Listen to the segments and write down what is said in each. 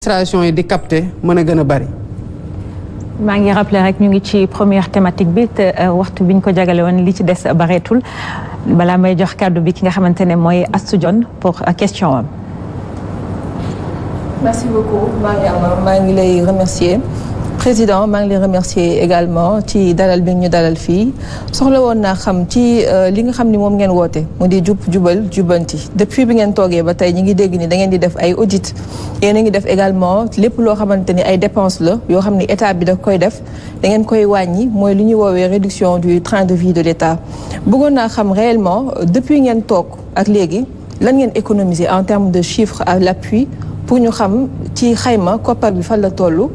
administration yi di capter mën a gën a bari. maa ngi rappelé rek ñu ngi ci première thématique bi te waxtu bi ñu ko jagale woon li ci des bareetul balaa may jox kàddu bi ki nga xamante ne mooy Astou Dione pour question am. merci beaucoup Mariama maa ngi lay remercier président maa ngi lay remercier également ci dalal bi ñu dalal fii soxla woon naa xam ci li nga xam ni moom ngeen woote mu di jub jubal jubanti depuis bi ngeen toogee ba tey ñi ngi dégg ni da ngeen di def ay audit yéen a ngi def également lépp loo xamante ni ay dépenses la yoo xam ni état bi da koy def da ngeen koy wàññi mooy li ñuy woowee réduction du train de vie de l'état bëggoon naa xam réellement depuis ngeen toog ak léegi lan ngeen économiser en termes de chiffres à l'appui pour ñu xam ci xayma koppar bi fan la toll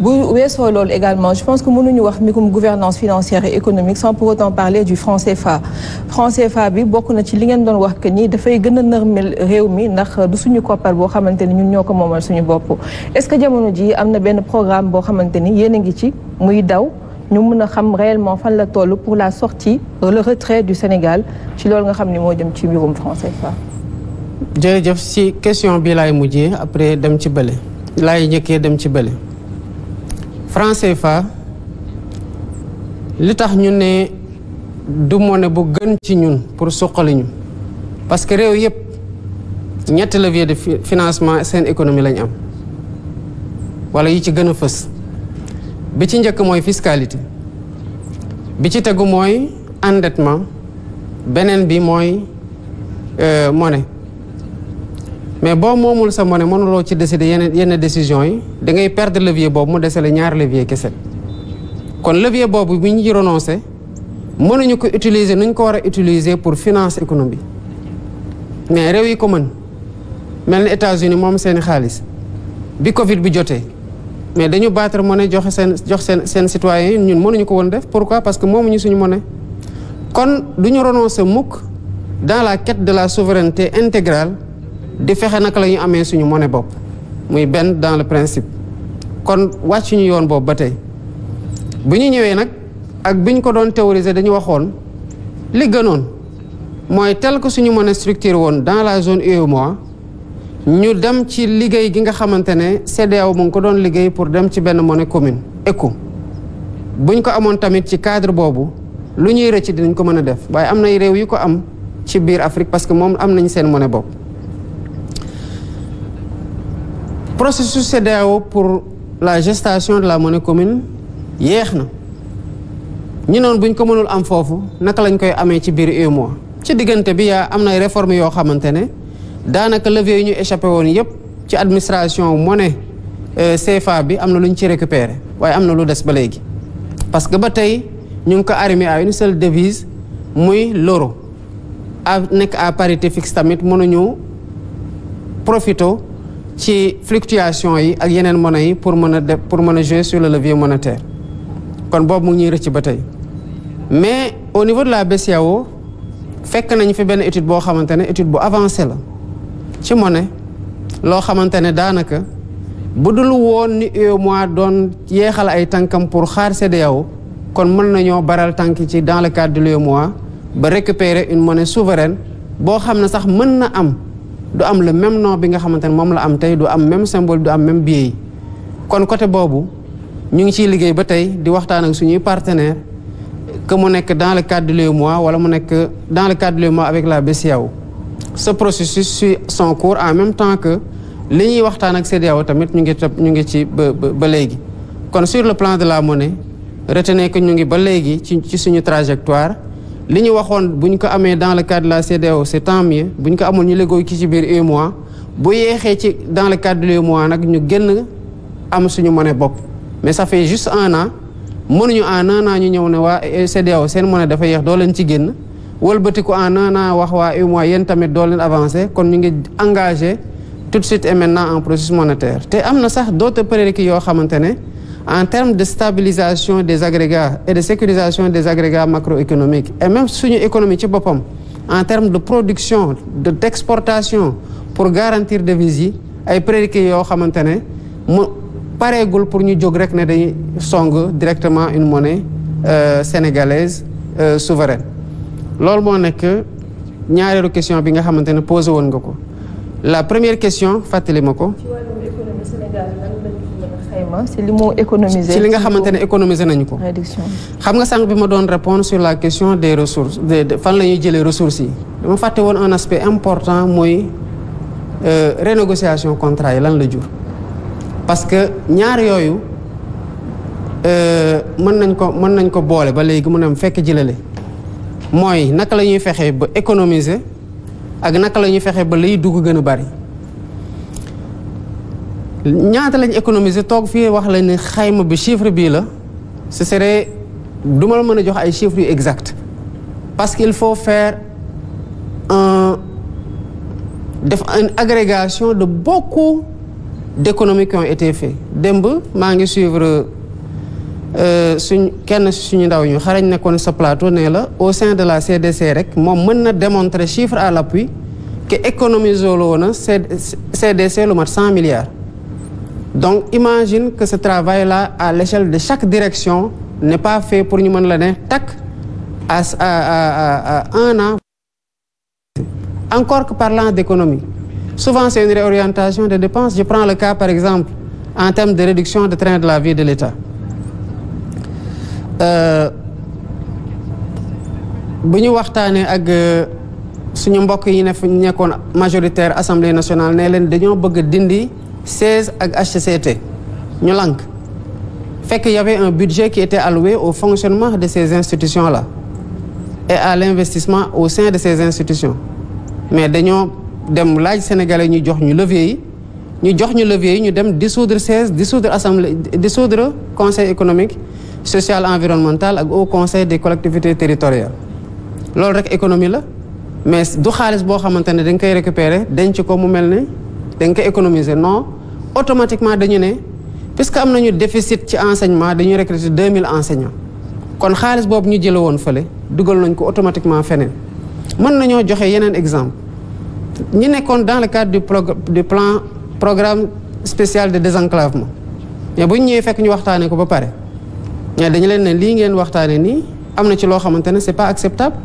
bu weesoo loolu également je pense que mënuñu wax mbirum gouvernance financière et économique sans pour autant parler du franc CFA. franc CFA bi bokk na ci li ngeen doon wax que ni dafay gën a nërmel réew mi ndax du suñu koppar boo xamante ni ñun ñoo ko moomal suñu bopp. est-ce que jamono ji am na benn programme boo xamante ni yéen a ngi ci muy daw ñu mën a xam réellement fan la toll pour la sortie le retrait du Sénégal ci loolu nga xam ni moo jëm ci mbirum franc CFA. jërëjëf si question bi laay mujjee après dem ci bële laay njëkkee dem ci bële. franc CFA li tax ñu ne du monnaie bu gën ci ñun pour suqali ñu parce que réew yëpp ñetti levier de financement seen économie lañ am wala yi ci gën a fës bi ci njëkk mooy fiscalité bi ci tegu mooy endettement beneen bi mooy monnaie mais boo moomul sa monnaie mënuloo ci décider yenn décisions yi da ngay perdre levier boobu mu desale ñaari levier kese kon levier boobu bu ñu ci renoncé mënuñu ko utiliser nu ñu ko war a utiliser pour financer économie mais réew yi ko mën mel ni États-Unis moom seeni xaalis bi Covid bi jotee mais dañu battre monnaie jox seen citoyens yi ñun mënuñu ko woon def pourquoi parce que moomuñu suñu monnaie kon du ñu renoncer mukk dans la quête de la souveraineté intégrale di fexe naka la ñu amee suñu monnaie bopp muy benn dans le principe kon wàccuñu yoon boobu ba tey bu ñu ñëwee nag ak bi ñu ko doon théoriser dañu waxoon li gënoon mooy tel que suñu monnaie structurée woon dans la zone UEMOA ñu dem ci liggéey gi nga xamante ne CEDEAO mu ngi ko doon liggéey pour dem ci benn monnaie commune ECO bu ñu ko amoon tamit ci cadre boobu lu ñuy rëcc dinañ ko mën a def waaye am na réew yu ko am ci biir Afrique parce que moom am nañ seen monnaie bopp. processus CEDEAO pour la gestation de la monnaie commune yéex na ñu noonu bu ñu ko mënul am foofu naka lañ koy amee ci biir UEMOA ci diggante bi am na réformes yoo xamante ne daanaka levier yi ñu échappé woon yépp ci administration monnaie CFA bi am na lu ñu ci récupéré waaye am na lu des ba léegi parce que ba tey ñu ngi ko arrimé à une seule devise muy l'euro nekk à parité fixe tamit mënuñu profito ci fluctuation yi ak yeneen monnaie yi pour mën a def pour mën a jouer sur le levier monétaire kon boobu mu ngi ñuy rëcc ba tey mais au niveau de la BCEAO fekk nañu fi benn étude boo xamante ne étude bu avancée la ci monnaie loo xamante ne daanaka bu dul woon ni UEMOA doon yeexal ay tànkam pour xaar CEDEAO kon mën nañoo baral tànk ci dans le cadre de l'UEMOA ba récupérer une monnaie souveraine boo xam ne sax mën na am du am le même nom bi nga xamante ne moom la am tey du am même symbole du am même billet yi kon côté boobu ñu ngi ciy liggéey ba tey di waxtaan ak suñuy partenaires que mu nekk dans le cadre de l'UEMOA wala mu nekk dans le cadre de l'UEMOA avec la BCEAO ce processus suit son cours en même temps que li ñuy waxtaan ak CEDEAO tamit ñu ngi ci ba léegi kon sur le plan de la monnaie retenez que ñu ngi ba léegi ci suñu trajectoire li ñu waxoon bu ñu ko amee dans le cadre de la CEDEAO c'est tant mieux bu ñu ko amul ñu léegoo ci biir UEMOA bu yeexee ci dans le cadre de l'UEMOA nag ñu génn am suñu monnaie bopp mais ça fait juste un an mënuñu en un an ñu ñëw ne waa CEDEAO seen monnaie dafa yeex doo leen ci génn wëlbatiku en un an wax waa UEMOA yéen tamit doo leen avancé kon ñu ngi engagé tout de suite et maintenant en processus monétaire te am na sax d'autres prérequis yoo xamante ne en termes de stabilisation des agrégats et de sécurisation des agrégats macroéconomiques et même suñu économie ci boppam en termes de production d'exportation pour garantir devises yi ay prérequis yoo xamante ne mu pareegul pour ñu jóg rek ne dañuy song directement une monnaie sénégalaise souveraine loolu moo nekk ñaareelu question bi nga xamante ne posé woon nga ko la première question fàttali ma ko. ci wàllum économie Sénégal c'est li mu économiser. ci li nga xamante ne économiser nañu ko. réduction. xam nga sànq bi ma doon répondre sur la question des ressources fan la ñuy jëlee ressources yi dama fàtte woon un aspect important mooy renégociation contrat yi lan la jur. parce que ñaar yooyu mën nañ ko boole ba léegi mu ne fekk jëlale mooy naka la ñuy fexee ba économiser ak naka la ñuy fexee ba liy dugg gën a bari. ñaata lañ économiser toog fii wax la ni xayma bi chiffre bii la ce serait du ma la mën a jox ay chiffres yu exact parce qu'il faut faire une agrégation de beaucoup d'économies qui ont été faites démb maa ngi suivre kenn suñu ndaw ñu xarañ nekkoon sa plateau ne la au sein de la CDC rek moom mën na démontrer chiffre à l'appui que économiser la woon a CDC lu mat 100 milliards. Donc imagine que ce travail-là à l'échelle de chaque direction n'est pas fait pour ñu mën la ne takk à un an. Encore que parlant d'économie, souvent c'est une réorientation des dépenses. Je prends le cas par exemple en termes de réduction de train de la vie de l'État. Bu ñu waxtaanee ak suñu mbokk yi ne fu ñu nekkoon majoritaire Assemblée nationale ne leen dañoo bëgg a dindi 16 ak HCCT ñu lank fekk y avait un budget qui était alloué au fonctionnement de ces institutions-là et à l'investissement au sein de ces institutions mais dañoo dem laaj sénégalais ñu jox ñu levier yi ñu dem dissoudre 16 dissoudre assemblée dissoudre conseil économique social environnemental ak au conseil des collectivités territoriales loolu rek économie la mais du xaalis boo xamante ne dañ koy récupérer denc ko mu mel ne dañ koy économiser non automatiquement dañu ne puisque am nañu déficit ci enseignement dañuy recruter 2000 enseignants kon xaalis boobu ñu jële woon fële dugal nañ ko automatiquement feneen mën nañoo joxe yeneen exemple ñi nekkoon dans le cadre du programme spécial de désenclavement mais bu ñu ñëwee fekk ñu waxtaanee ko ba pare mais dañu leen ne lii ngeen waxtaanee nii am na ci loo xamante ne c'est pas acceptable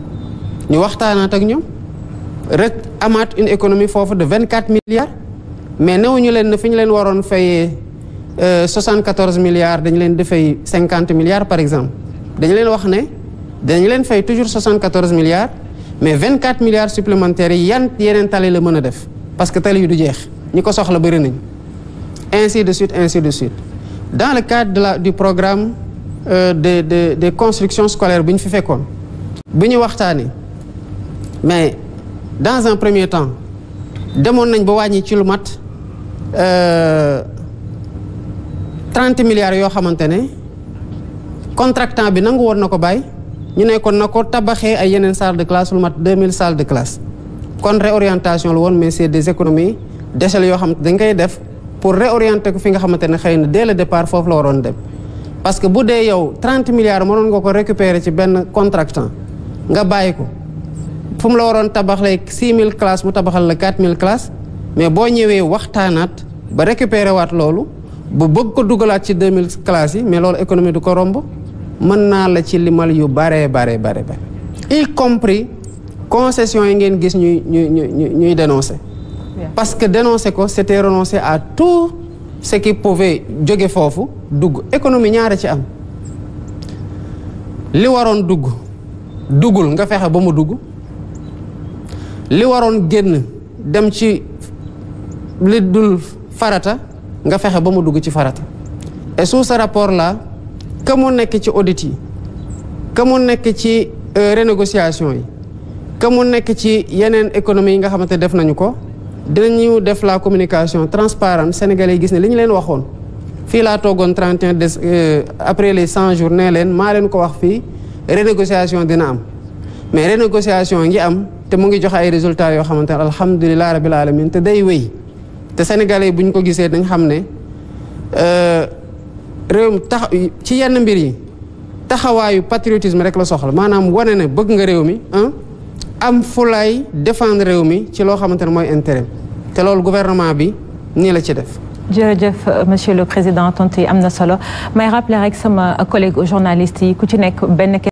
ñu waxtaanaat ak ñoom rek amaat une économie foofu de 24 milliards mais newuñu leen ne fi ñu leen waroon fayee 74 milliards dañu leen di fay 50 milliards par exemple dañu leen wax ne dañu leen fay toujours 74 milliards mais 24 milliards supplémentaires yi yeneen tali la mën a def parce que tali yu du jeex ñi ko soxla bëri nañ ainsi de suite dans le cadre du programme des constructions scolaires bu ñu fi fekkoon bu ñu waxtaanee mais dans un premier temps demoon nañ ba wàññi ci lu mat 30 milliards yoo xamante ne contractant bi nangu woon na ko bàyyi ñu ne kon na ko tabaxee ay yeneen salle de classe lu mat 2000 salles de classe kon réorientation la woon mais c'est des économies d'échelle yoo xamante dañ koy def pour réorienter ko fi nga xamante ne xëy na dès le départ foofu la waroon dem parce que bu dee yow 30 milliards mënoon nga ko récupérer ci benn contractant nga bàyyi ko fu mu la waroon tabaxlee 6000 classes mu tabaxal la 4000 classes mais boo ñëwee waxtaanaat ba récupérer waat loolu bu bëgg ko dugalaat ci 2000 classes yi mais loolu économie du ko romb mën naa la ci limal yu bare y compris concessions yi ngeen gis ñuy dénoncer parce que dénoncer ko c'était renoncer à tout ce qui pouvait jóge foofu dugg économie ñaara ci am li waroon duggul nga fexe ba mu dugg li waroon génn dem ci li dul farata nga fexe ba mu dugg ci farata et sous ce rapport là que mu nekk ci audit yi que mu nekk ci renégociation yi que mu nekk ci yeneen économie yi nga xamante def nañu ko dinañu def la communication transparente sénégalais yi gis ne li ñu leen waxoon fii laa toogoon 31 après les 100 jours nee leen maa leen ko wax fii renégociation dina am mais renégociation ngi am te mu ngi joxe ay résultats yoo xamante ne alhamdulilah rabil alamin te day wéy te sénégalais yi bu ñu ko gisee dañ xam ne réew mi tax ci yenn mbir yi taxawaayu patriotisme rek la soxla maanaam wane ne bëgg nga réew mi am fulaay défendre réew mi ci loo xamante ne mooy intérêt te loolu gouvernement bi nii la ci def. jërëjëf monsieur le président tontu yi am na solo may rappeler rek sama collègue journaliste yi ku ci nekk benn